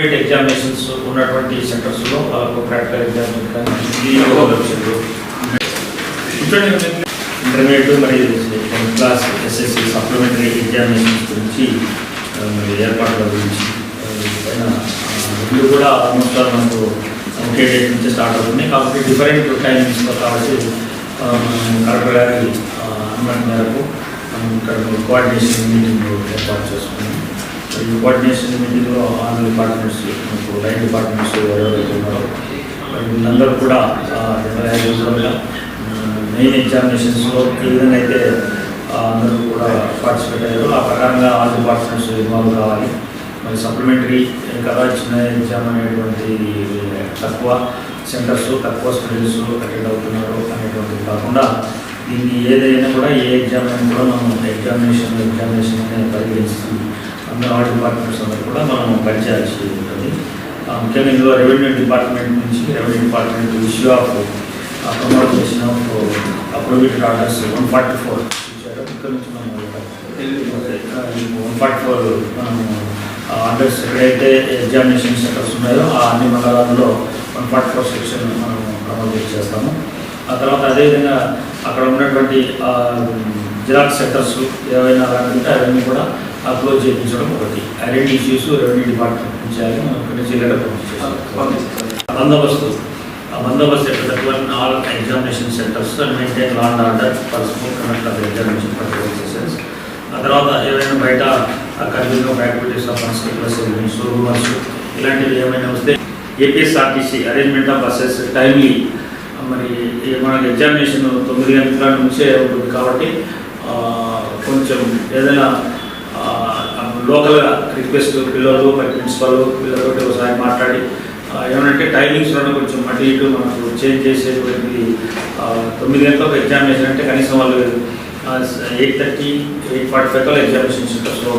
Examinations ఉన్నటువంటి సెంటర్స్లో practical examination intermediate మరియు 10th class SSC supplementary examinations గురించి మరి ఏర్పాట్ల గురించి పైన ఇవి కూడా ఆల్మోస్ట్ మనకు ఒకే డేట్ నుంచి స్టార్ట్ అవుతుంది కాబట్టి డిఫరెంట్ టైమింగ్స్లో కాబట్టి కలెక్టర్ గారి అనుమతి మేరకు ఇక్కడ కోఆర్డినేషన్ మీటింగ్ ఏర్పాటు చేసుకున్నాం. ఈ కోఆర్డినేషన్ మీటింగ్లో ఆల్ డిపార్ట్మెంట్స్ లైన్ డిపార్ట్మెంట్స్ ఎవరైతే ఉన్నారో వీళ్ళందరూ కూడా మెయిన్ ఎగ్జామినేషన్స్లో ఏ విధంగా అయితే అందరూ కూడా పార్టిసిపేట్ అయ్యారు ఆ ప్రకారంగా ఆల్ డిపార్ట్మెంట్స్ ఇన్వాల్వ్ కావాలి. మరి సప్లిమెంటరీ కదా చిన్న ఎగ్జామ్ అనేటువంటి తక్కువ సెంటర్స్ తక్కువ స్టూడెంట్స్ అటెండ్ అవుతున్నారు అనేటువంటిది కాకుండా దీన్ని ఏదైనా కూడా ఏ ఎగ్జామ్ అయినా కూడా మనం ఎగ్జామినేషన్ అనేది పరిగణిస్తూ అందరూ ఆల్ డిపార్ట్మెంట్స్ అందరూ కూడా మనం పనిచేయాల్సి ఉంటుంది. ముఖ్యంగా ఇందులో రెవెన్యూ డిపార్ట్మెంట్ నుంచి revenue department issue of promotion of approved orders 144 ఇచ్చారు. ఇక్కడ నుంచి మనం 144 మనం ఆర్డర్స్ ఎక్కడైతే ఎగ్జామినేషన్ సెంటర్స్ ఉన్నాయో ఆ అన్ని మండలాల్లో 144 సెక్షన్ మనం ప్రమోట్ చేస్తాము. ఆ తర్వాత అదేవిధంగా అక్కడ ఉన్నటువంటి జిరాక్స్ సెంటర్స్ ఏవైనా అలాంటి అవన్నీ కూడా క్లోజ్ చేయించడం ఒకటి. ఐడెంటి ఇష్యూస్ రెవెన్యూ డిపార్ట్మెంట్ నుంచి బందోబస్తు ఎక్కడ all examination centres and maintain law and order for smooth conduct of examination purposes. ఆ తర్వాత ఏదైనా బయట convening of activities of inspectors elements rumours ఇలాంటివి ఏమైనా వస్తే APSRTC arrangement of buses timely మరి మనకి ఎగ్జామినేషన్ 9 గంటల నుంచే ఉంటుంది కాబట్టి కొంచెం ఏదైనా లోకల్గా రిక్వెస్ట్ పిల్లలు మరి ప్రిన్సిపల్ పిల్లలతో ఒకసారి మాట్లాడి ఏమంటే టైమింగ్స్లో కొంచెం అటు ఇటు మనకు చేంజ్ చేసేటువంటి 9 గంటలకు ఎగ్జామినేషన్ అంటే కనీసం వాళ్ళు 8:30 8:45 ఎగ్జామినేషన్ సెంటర్స్లో